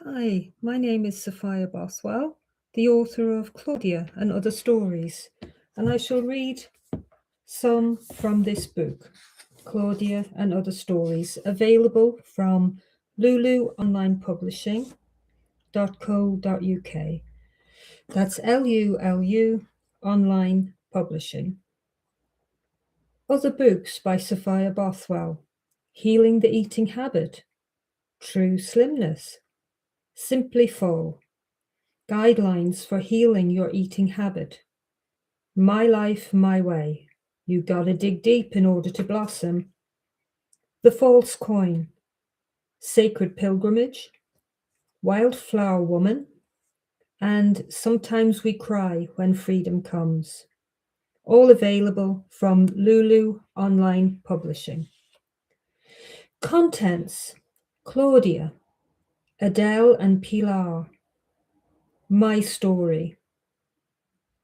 Hi, my name is Sofia Bothwell, the author of Claudia and Other Stories, and I shall read some from this book, Claudia and Other Stories, available from Lulu Online Publishing.co.uk. That's LULU Online Publishing. Other books by Sofia Bothwell: Healing the Eating Habit, True Slimness, Simply Full, Guidelines for Healing Your Eating Habit, My Life, My Way, You Gotta Dig Deep in Order to Blossom, The False Coin, Sacred Pilgrimage, Wildflower Woman, and Sometimes We Cry When Freedom Comes. All available from Lulu Online Publishing. Contents: Claudia, Adele and Pilar, My Story,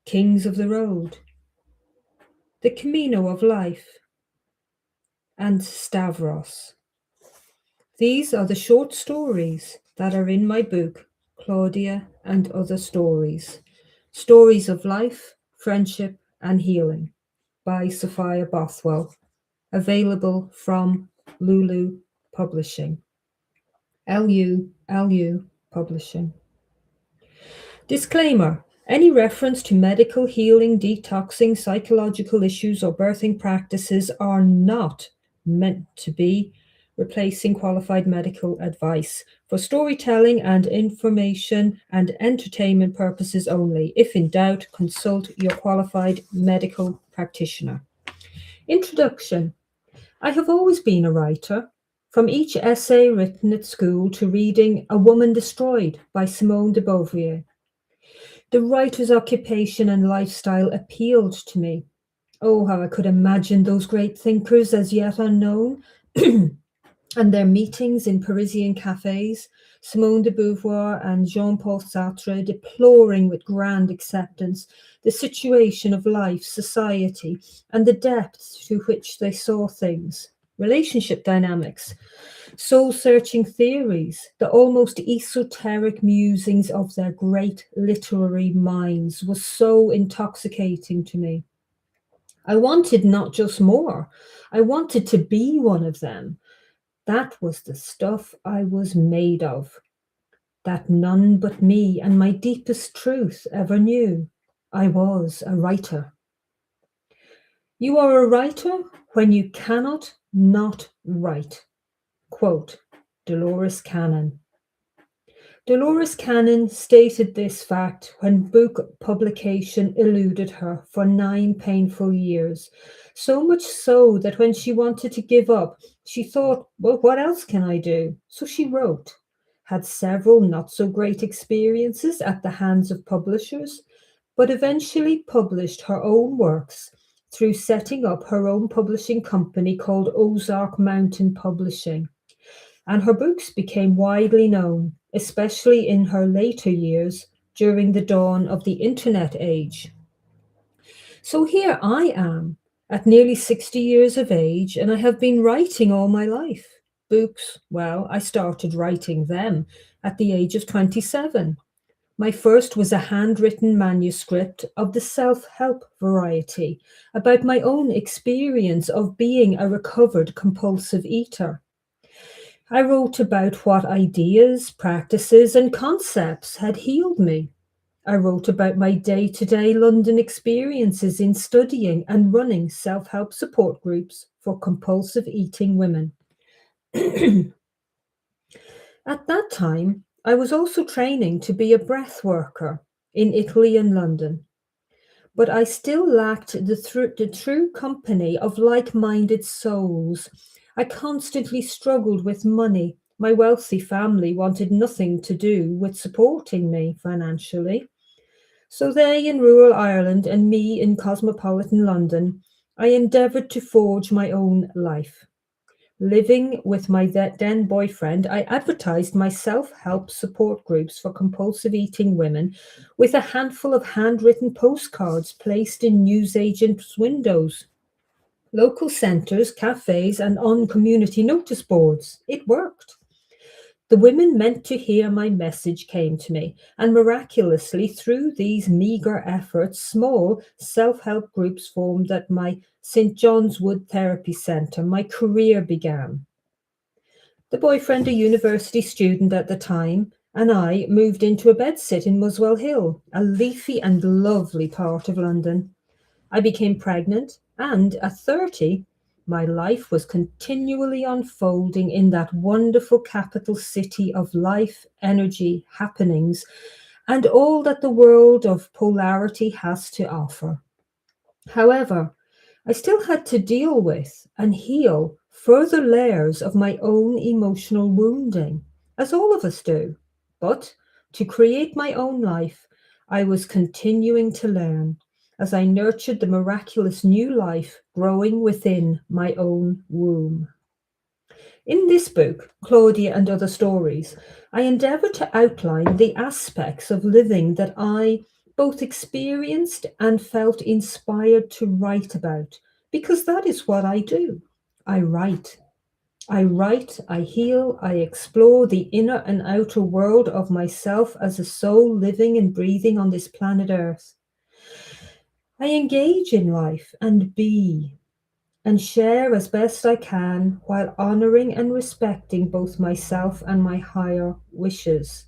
Kings of the Road, The Camino of Life, and Stavros. These are the short stories that are in my book, Claudia and Other Stories, Stories of Life, Friendship and Healing, by Sofia Bothwell, available from Lulu Publishing. LULU Publishing. Disclaimer: any reference to medical, healing, detoxing, psychological issues, or birthing practices are not meant to be replacing qualified medical advice, for storytelling and information and entertainment purposes only. If in doubt, consult your qualified medical practitioner. Introduction. I have always been a writer. From each essay written at school to reading A Woman Destroyed by Simone de Beauvoir. The writer's occupation and lifestyle appealed to me. Oh, how I could imagine those great thinkers as yet unknown and their meetings in Parisian cafes, Simone de Beauvoir and Jean-Paul Sartre deploring with grand acceptance the situation of life, society, and the depths to which they saw things, relationship dynamics, soul-searching theories, the almost esoteric musings of their great literary minds was so intoxicating to me. I wanted not just more, I wanted to be one of them. That was the stuff I was made of, that none but me and my deepest truth ever knew. I was a writer. You are a writer when you cannot not write. Quote, Dolores Cannon. Dolores Cannon stated this fact when book publication eluded her for 9 painful years, so much so that when she wanted to give up, she thought, well, what else can I do? So she wrote, had several not so great experiences at the hands of publishers, but eventually published her own works through setting up her own publishing company called Ozark Mountain Publishing. And her books became widely known, especially in her later years during the dawn of the internet age. So here I am at nearly 60 years of age, and I have been writing all my life. Books, well, I started writing them at the age of 27. My first was a handwritten manuscript of the self-help variety about my own experience of being a recovered compulsive eater. I wrote about what ideas, practices, and concepts had healed me. I wrote about my day-to-day London experiences in studying and running self-help support groups for compulsive eating women. At that time, I was also training to be a breath worker in Italy and London. But I still lacked the true company of like-minded souls. I constantly struggled with money. My wealthy family wanted nothing to do with supporting me financially. So they in rural Ireland and me in cosmopolitan London, I endeavoured to forge my own life. Living with my then boyfriend, I advertised my self-help support groups for compulsive eating women with a handful of handwritten postcards placed in newsagents' windows, local centres, cafes, and on community notice boards. It worked. The women meant to hear my message came to me, and miraculously, through these meagre efforts, small self-help groups formed at my St. John's Wood Therapy Centre. My career began. The boyfriend, a university student at the time, and I moved into a bedsit in Muswell Hill, a leafy and lovely part of London. I became pregnant, and at 30, my life was continually unfolding in that wonderful capital city of life, energy, happenings, and all that the world of polarity has to offer. However, I still had to deal with and heal further layers of my own emotional wounding, as all of us do. But to create my own life, I was continuing to learn as I nurtured the miraculous new life growing within my own womb. In this book, Claudia and Other Stories, I endeavour to outline the aspects of living that I both experienced and felt inspired to write about, because that is what I do. I write. I heal, I explore the inner and outer world of myself as a soul living and breathing on this planet Earth. I engage in life and share as best I can while honoring and respecting both myself and my higher wishes.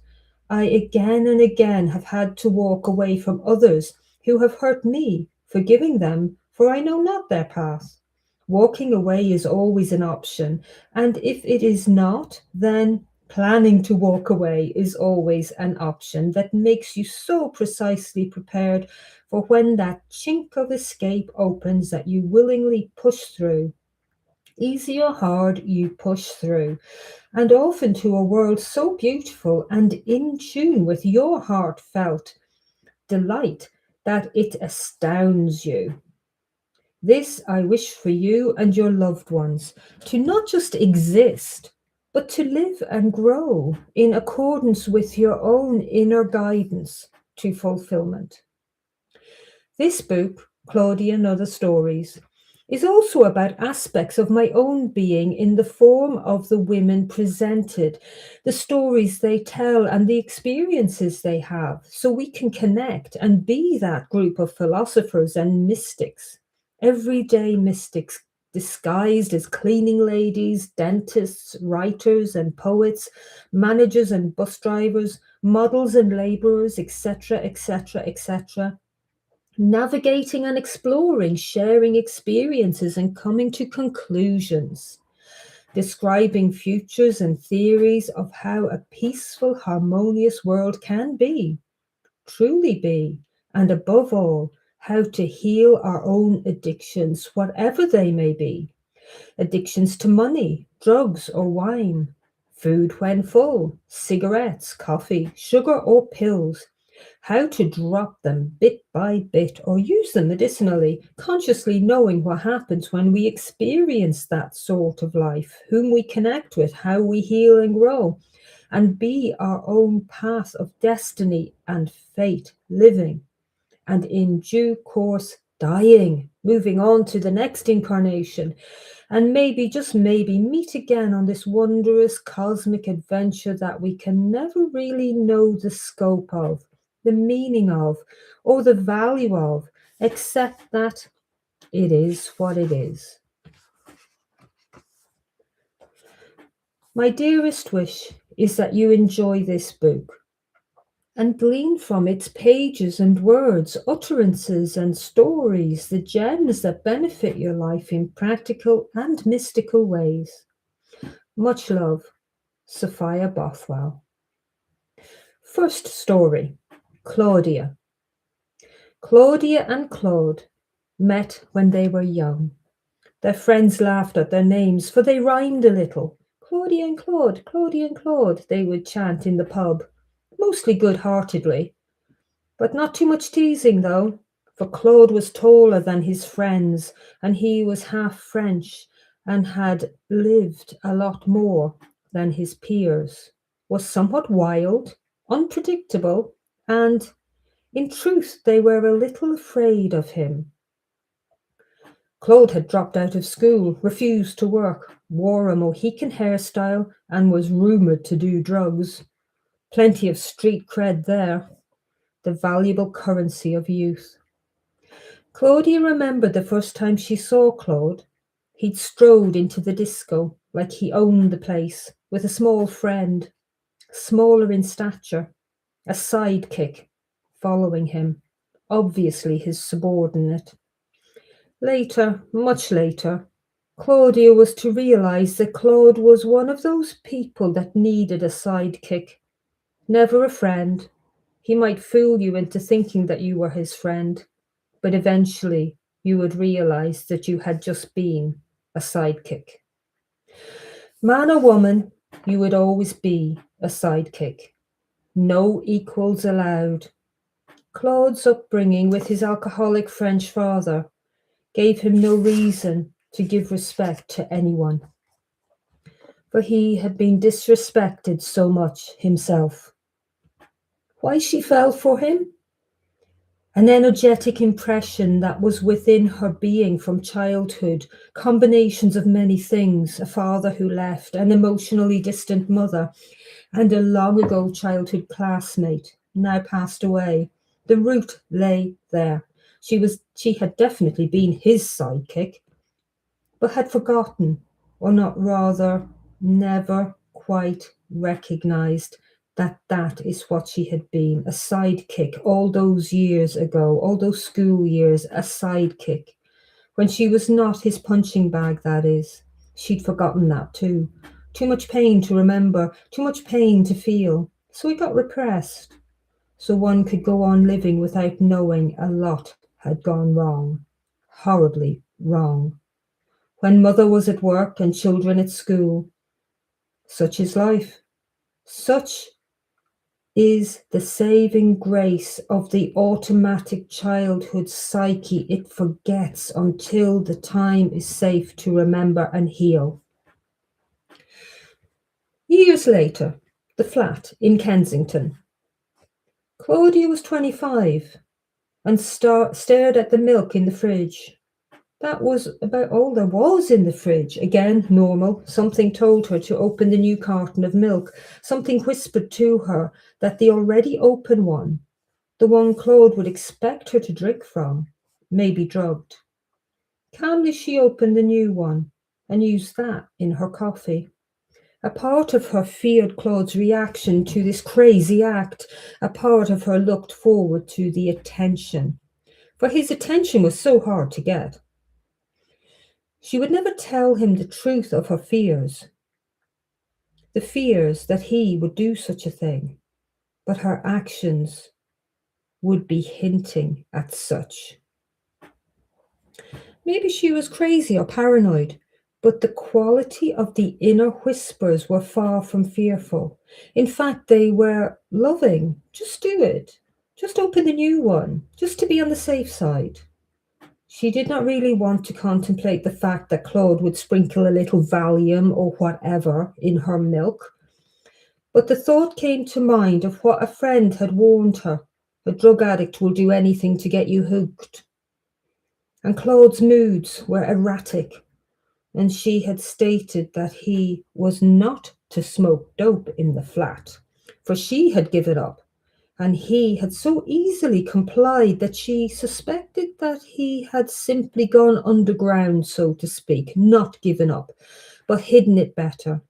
I again and again have had to walk away from others who have hurt me, forgiving them, for I know not their path. Walking away is always an option, and if it is not, then planning to walk away is always an option that makes you so precisely prepared for when that chink of escape opens that you willingly push through. Easy or hard, you push through, and often to a world so beautiful and in tune with your heartfelt delight that it astounds you. This I wish for you and your loved ones, to not just exist, but to live and grow in accordance with your own inner guidance to fulfillment. This book, Claudia and Other Stories, is also about aspects of my own being in the form of the women presented, the stories they tell, and the experiences they have, so we can connect and be that group of philosophers and mystics, everyday mystics disguised as cleaning ladies, dentists, writers and poets, managers and bus drivers, models and labourers, etc., etc., etc., navigating and exploring, sharing experiences and coming to conclusions, describing futures and theories of how a peaceful, harmonious world can be, truly be, and above all, how to heal our own addictions, whatever they may be. Addictions to money, drugs or wine, food when full, cigarettes, coffee, sugar or pills, how to drop them bit by bit or use them medicinally, consciously knowing what happens when we experience that sort of life, whom we connect with, how we heal and grow, and be our own path of destiny and fate, living, and in due course dying, moving on to the next incarnation, and maybe, just maybe, meet again on this wondrous cosmic adventure that we can never really know the scope of, the meaning of, or the value of, except that it is what it is. My dearest wish is that you enjoy this book and glean from its pages and words, utterances and stories, the gems that benefit your life in practical and mystical ways. Much love, Sofia Bothwell. First story, Claudia. Claudia and Claude met when they were young. Their friends laughed at their names, for they rhymed a little. Claudia and Claude, Claudia and Claude, they would chant in the pub, mostly good-heartedly. But not too much teasing, though, for Claude was taller than his friends, and he was half French and had lived a lot more than his peers, was somewhat wild, unpredictable, and, in truth, they were a little afraid of him. Claude had dropped out of school, refused to work, wore a Mohican hairstyle, and was rumoured to do drugs. Plenty of street cred there, the valuable currency of youth. Claudia remembered the first time she saw Claude. He'd strode into the disco like he owned the place, with a small friend, smaller in stature, a sidekick, following him, obviously his subordinate. Later, much later, Claudia was to realise that Claude was one of those people that needed a sidekick, never a friend. He might fool you into thinking that you were his friend, but eventually you would realise that you had just been a sidekick. Man or woman, you would always be a sidekick. No equals allowed. Claude's upbringing with his alcoholic French father gave him no reason to give respect to anyone, for he had been disrespected so much himself. Why she fell for him? An energetic impression that was within her being from childhood, combinations of many things, a father who left, an emotionally distant mother, and a long ago childhood classmate, now passed away. The root lay there. She had definitely been his sidekick, but had forgotten, or not rather, never quite recognized that that is what she had been, a sidekick all those years ago, all those school years, a sidekick. When she was not his punching bag, that is. She'd forgotten that too. Too much pain to remember, too much pain to feel. So it got repressed. So one could go on living without knowing a lot had gone wrong. Horribly wrong. When mother was at work and children at school. Such is life. Such is the saving grace of the automatic childhood psyche. It forgets until the time is safe to remember and heal. Years later, the flat in Kensington. Claudia was 25 and stared at the milk in the fridge. That was about all there was in the fridge. Again, normal. Something told her to open the new carton of milk. Something whispered to her that the already open one, the one Claude would expect her to drink from, may be drugged. Calmly she opened the new one and used that in her coffee. A part of her feared Claude's reaction to this crazy act. A part of her looked forward to the attention. For his attention was so hard to get. She would never tell him the truth of her fears, the fears that he would do such a thing, but her actions would be hinting at such. Maybe she was crazy or paranoid, but the quality of the inner whispers were far from fearful. In fact, they were loving. Just do it. Just open the new one, just to be on the safe side. She did not really want to contemplate the fact that Claude would sprinkle a little Valium or whatever in her milk. But the thought came to mind of what a friend had warned her. A drug addict will do anything to get you hooked. And Claude's moods were erratic, and she had stated that he was not to smoke dope in the flat, for she had given up. And he had so easily complied that she suspected that he had simply gone underground, so to speak, not given up, but hidden it better.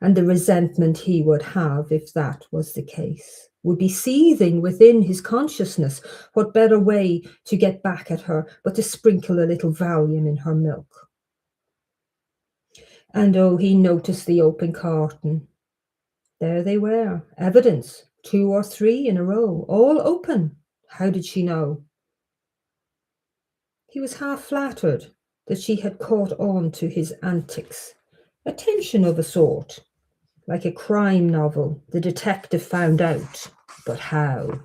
And the resentment he would have, if that was the case, would be seething within his consciousness. What better way to get back at her but to sprinkle a little Valium in her milk? And oh, he noticed the open carton. There they were, evidence. 2 or 3 in a row, all open. How did she know? He was half flattered that she had caught on to his antics. Attention of a sort, like a crime novel. The detective found out, but how?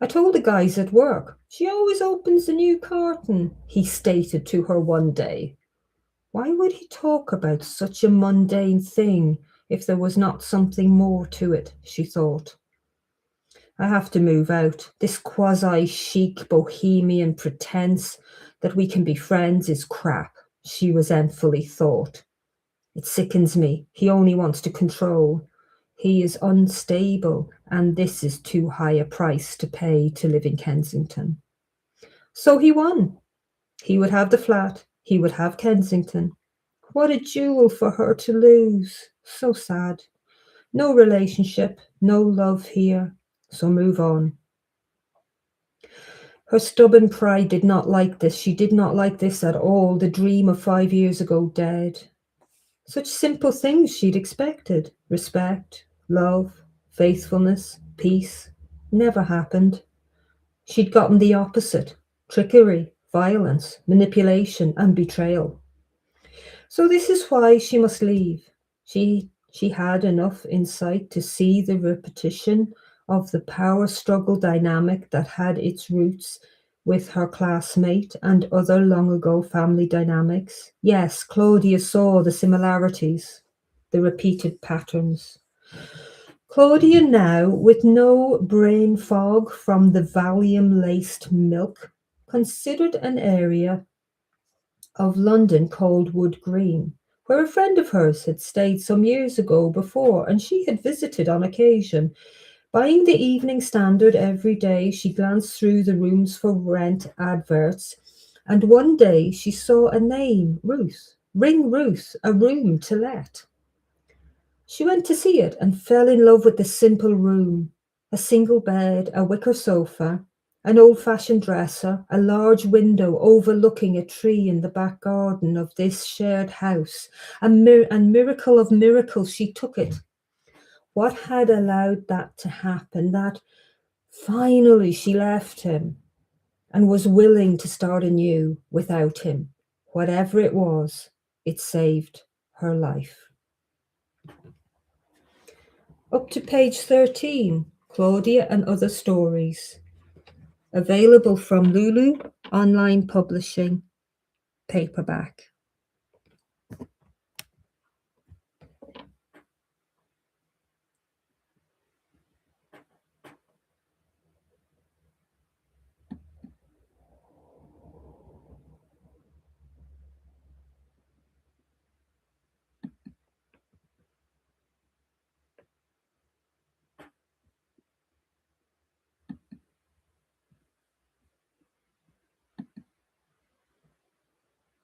I told the guys at work, she always opens the new carton, he stated to her one day. Why would he talk about such a mundane thing if there was not something more to it, she thought. I have to move out. This quasi-chic bohemian pretense that we can be friends is crap, she resentfully thought. It sickens me. He only wants to control. He is unstable, and this is too high a price to pay to live in Kensington. So he won. He would have the flat. He would have Kensington. What a jewel for her to lose. So sad. No relationship, no love here. So move on. Her stubborn pride did not like this. She did not like this at all. The dream of 5 years ago dead. Such simple things she'd expected. Respect, love, faithfulness, peace. Never happened. She'd gotten the opposite. Trickery, violence, manipulation, and betrayal. So this is why she must leave. She had enough insight to see the repetition of the power struggle dynamic that had its roots with her classmate and other long ago family dynamics. Yes, Claudia saw the similarities, the repeated patterns. Claudia now, with no brain fog from the Valium-laced milk, considered an area of London called Wood Green, where a friend of hers had stayed some years ago before, and she had visited on occasion. Buying the Evening Standard every day, she glanced through the rooms for rent adverts, and one day she saw a name, Ruth. Ring Ruth, a room to let. She went to see it and fell in love with the simple room. A single bed, a wicker sofa, an old-fashioned dresser, a large window overlooking a tree in the back garden of this shared house. And miracle of miracles, she took it. What had allowed that to happen? That finally she left him and was willing to start anew without him. Whatever it was, it saved her life. Up to page 13, Claudia and Other Stories. Available from Lulu, online publishing, paperback.